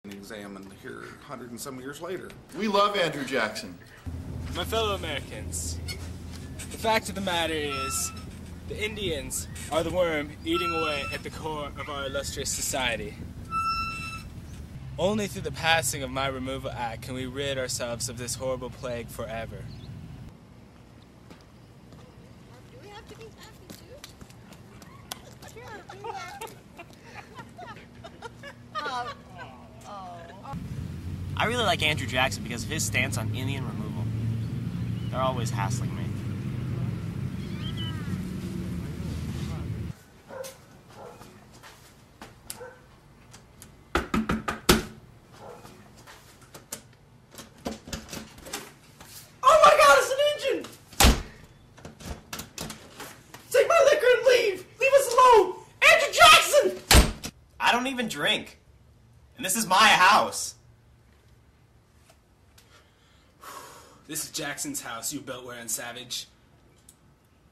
examined here 100 and some years later. We love Andrew Jackson. My fellow Americans, the fact of the matter is, the Indians are the worm eating away at the core of our illustrious society. Only through the passing of my removal act can we rid ourselves of this horrible plague forever. Do we have to be happy too? I really like Andrew Jackson because of his stance on Indian removal. They're always hassling me. Oh my God, it's an engine! Take my liquor and leave! Leave us alone! Andrew Jackson! I don't even drink. And this is my house. This is Jackson's house, you belt-wearing savage.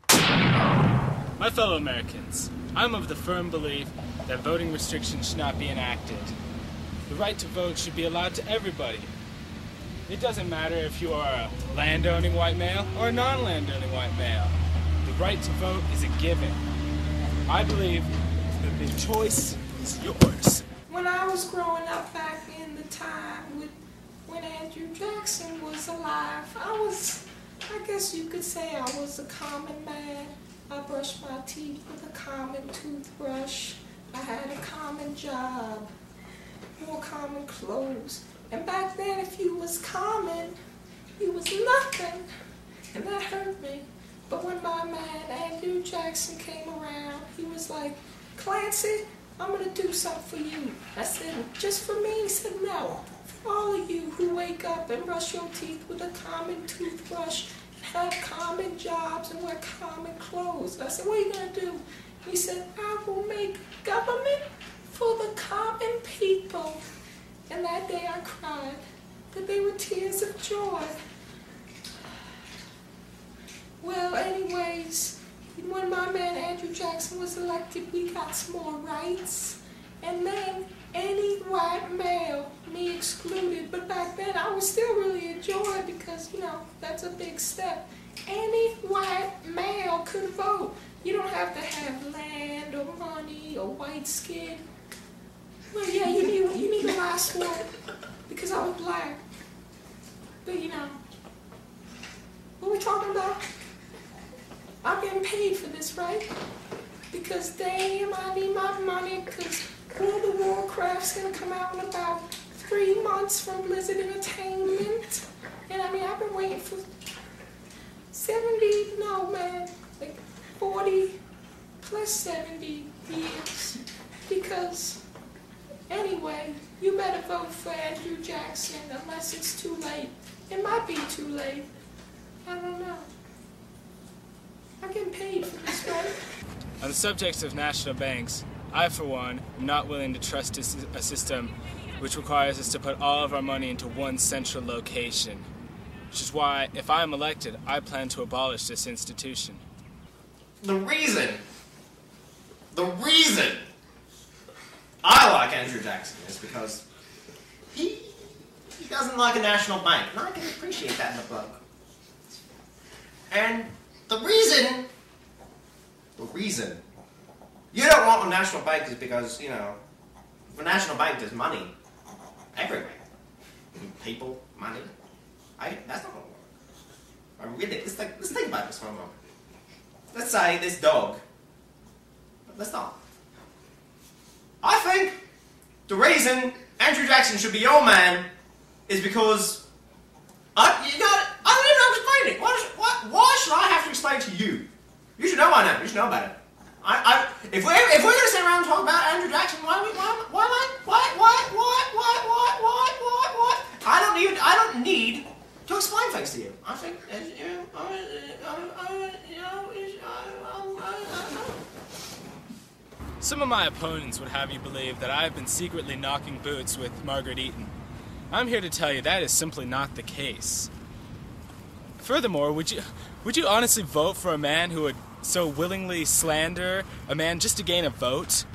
My fellow Americans, I'm of the firm belief that voting restrictions should not be enacted. The right to vote should be allowed to everybody. It doesn't matter if you are a land-owning white male or a non-land-owning white male. The right to vote is a given. I believe that the choice is yours. When I was growing up back in the time when Andrew Jackson was alive, I guess you could say I was a common man. I brushed my teeth with a common toothbrush. I had a common job, wore common clothes. And back then, if you was common, you was nothing. And that hurt me. But when my man Andrew Jackson came around, he was like, "Clancy, I'm going to do something for you." I said, "Just for me?" He said, "No. For all of you who wake up and brush your teeth with a common toothbrush, and have common jobs and wear common clothes." I said, "What are you going to do?" He said, "I will make government for the common people." And that day I cried, but they were tears of joy. Well, anyways, when my man Andrew Jackson was elected, we got some more rights. And then any white male, me excluded, but back then I was still really a joy because, you know, that's a big step. Any white male could vote. You don't have to have land or money or white skin. Well, yeah, you need the last one because I was black. But, you know, what are we talking about? I'm getting paid for this, right? Because damn, I need my money because World of Warcraft's going to come out in about 3 months from Blizzard Entertainment. And I mean, I've been waiting for 40 plus 70 years. Because, anyway, you better vote for Andrew Jackson unless it's too late. It might be too late. I don't know. I'm getting paid for this, right? On the subject of national banks, I, for one, am not willing to trust a system which requires us to put all of our money into one central location. Which is why, if I am elected, I plan to abolish this institution. The reason I like Andrew Jackson is because he doesn't like a national bank, and I can appreciate that in a bloke. And the reason you don't want a national bank is because, you know, if a national bank there's money everywhere. People, money. That's not gonna work. Let's think about this for a moment. Let's say this dog. Let's not. I think the reason Andrew Jackson should be your man is because I don't even know how to explain it. Why should I have to explain to you? You should know by now. You should know about it. If we're gonna sit around and talk about Andrew Jackson, why? I don't need to explain things to you. I think Some of my opponents would have you believe that I have been secretly knocking boots with Margaret Eaton. I'm here to tell you that is simply not the case. Furthermore, would you honestly vote for a man who would so willingly slander a man just to gain a vote?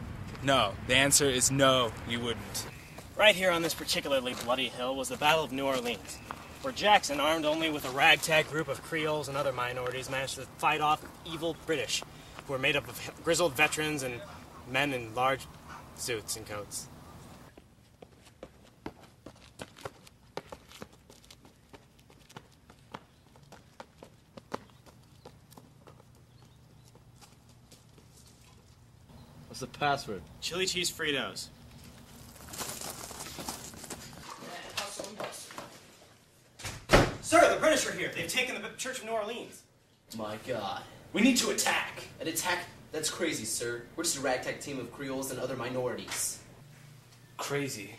No, the answer is no, you wouldn't. Right here on this particularly bloody hill was the Battle of New Orleans, where Jackson, armed only with a ragtag group of Creoles and other minorities, managed to fight off evil British, who were made up of grizzled veterans and men in large suits and coats. What's the password? Chili cheese Fritos. Sir, the British are here. They've taken the Church of New Orleans. My God. We need to attack. An attack? That's crazy, sir. We're just a ragtag team of Creoles and other minorities. Crazy.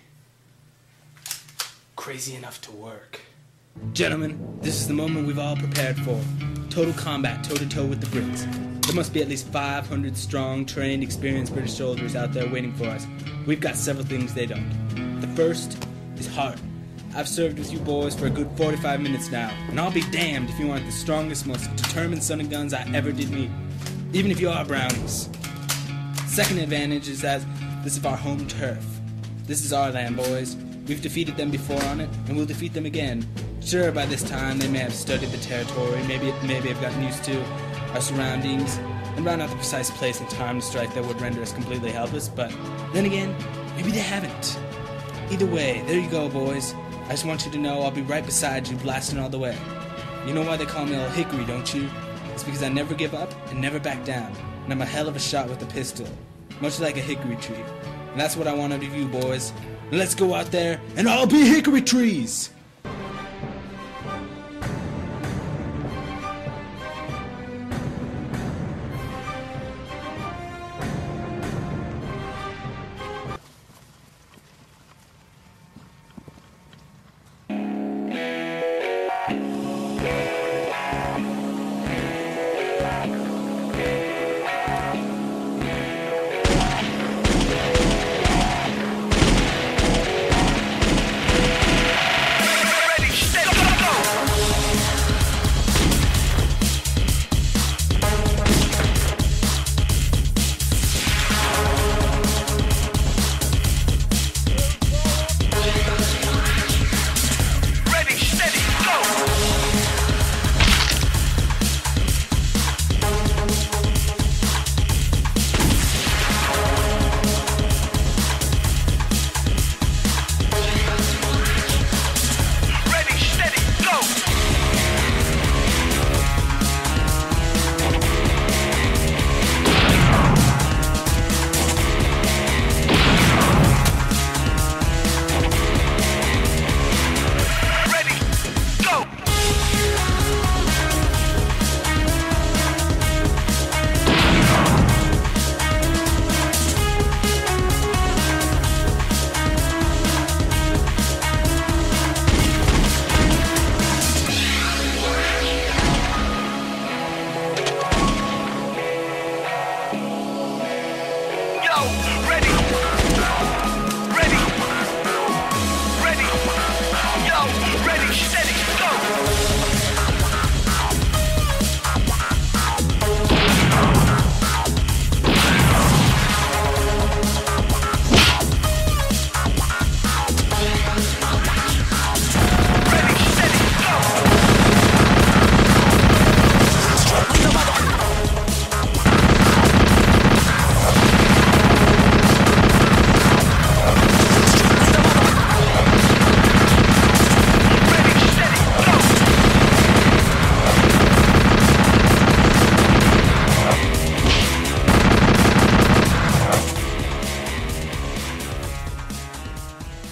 Crazy enough to work. Gentlemen, this is the moment we've all prepared for. Total combat, toe-to-toe with the Brits. There must be at least 500 strong, trained, experienced British soldiers out there waiting for us. We've got several things they don't. The first is heart. I've served with you boys for a good 45 minutes now, and I'll be damned if you aren't the strongest, most determined son of guns I ever did meet, even if you are brownies. Second advantage is that this is our home turf. This is our land, boys. We've defeated them before on it, and we'll defeat them again. Sure, by this time they may have studied the territory, maybe have gotten used to our surroundings, and found out the precise place and time to strike that would render us completely helpless, but then again, maybe they haven't. Either way, there you go, boys. I just want you to know I'll be right beside you, blasting all the way. You know why they call me Old Hickory, don't you? It's because I never give up and never back down, and I'm a hell of a shot with a pistol, much like a hickory tree. And that's what I want out of you, boys. Let's go out there and all be hickory trees!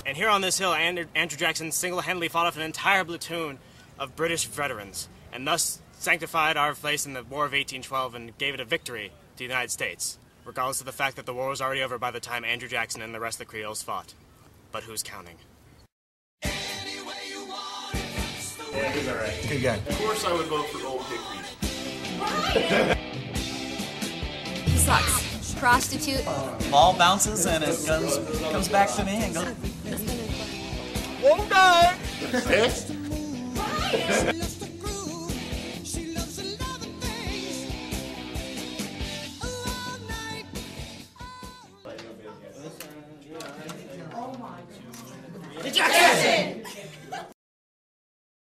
And here on this hill, Andrew Jackson single-handedly fought off an entire platoon of British veterans, and thus sanctified our place in the War of 1812 and gave it a victory to the United States, regardless of the fact that the war was already over by the time Andrew Jackson and the rest of the Creoles fought. But who's counting? Yeah, he's alright. Good guy. Of course I would vote for Old Hickory. He sucks. Prostitute. Ball bounces and it comes back to me and goes. One day!